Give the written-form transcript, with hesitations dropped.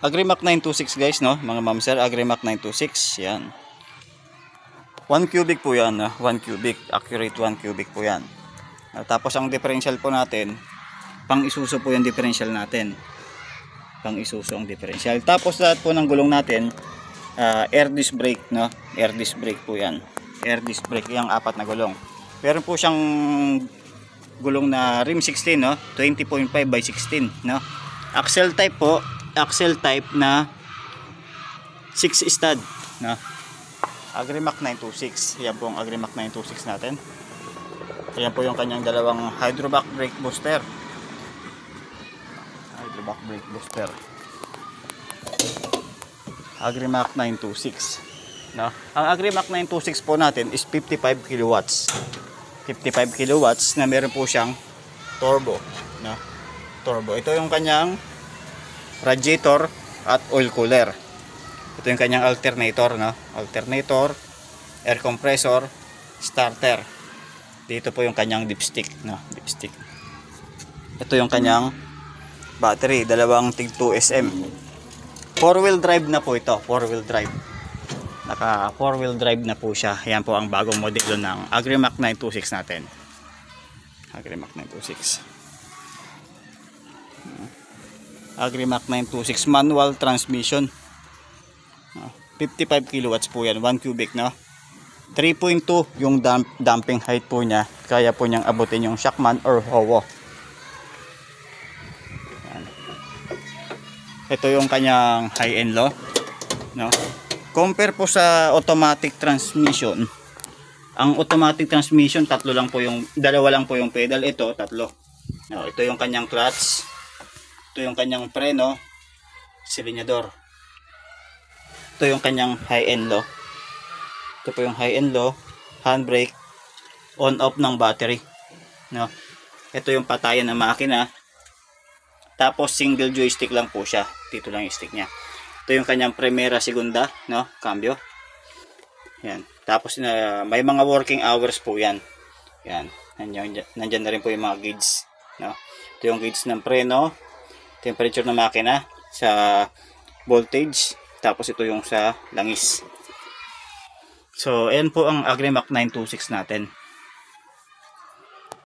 Agrimac 926 guys, no? Mga ma'am sir, Agrimac 926. Yan. 1 cubic po yan, 1 cubic. Accurate 1 cubic po yan. Tapos ang differential po natin, pang Isuzu po yung differential natin. Pang Isuzu ang differential. Tapos lahat po ng gulong natin, air disc brake, no? Air disc brake po yan. Air disc brake, yung 4 na gulong. Meron po siyang gulong na rim 16, no? 20.5 by 16, no? Axle type po, axle type na 6 stud, no? Agrimac 926. Yan po ang Agrimac 926 natin. Yan po yung kanyang dalawang hydroback brake booster. Hydroback brake booster. Agrimac 926. No? Ang Agrimac 926 po natin is 55 kilowatts. 55 kilowatts na meron po siyang turbo, no? Turbo. Ito yung kanyang radiator at oil cooler. Ito yung kanyang alternator, no? Alternator, air compressor, starter. Dito po yung kanyang dipstick, no? Dipstick. Ito yung kanyang battery, dalawang tig 2 SM. 4-wheel drive na po ito, 4-wheel drive. Naka 4-wheel drive na po siya. Yan po ang bagong modelo ng Agrimac 926 natin. Agrimac 926. Agrimac 926 manual transmission. 55 kilowatts po yan, 1 cubic, no? 3.2 yung damping height po niya. Kaya po niyang abutin yung Shackman or Howo. Yan. Ito yung kanyang high and low, no? Compare po sa automatic transmission. Ang automatic transmission, dalawa lang po yung pedal. Ito, tatlo. No, ito yung kanyang clutch. Ito yung kanyang preno, silinyador. Ito yung kanyang high and low. Ito po yung high and low, handbrake, on off ng battery. No. Ito yung patayan ng makina. Tapos single joystick lang po siya. Dito lang yung stick niya. Ito yung kanyang primera, segunda, no, cambio. Yan. Tapos may mga working hours po yan. Yan. Nandiyan na rin po yung mga gauge, no. Ito yung gauge ng preno, temperature ng makina, sa voltage, tapos ito yung sa langis. So, ayan po ang Agrimac 926 natin.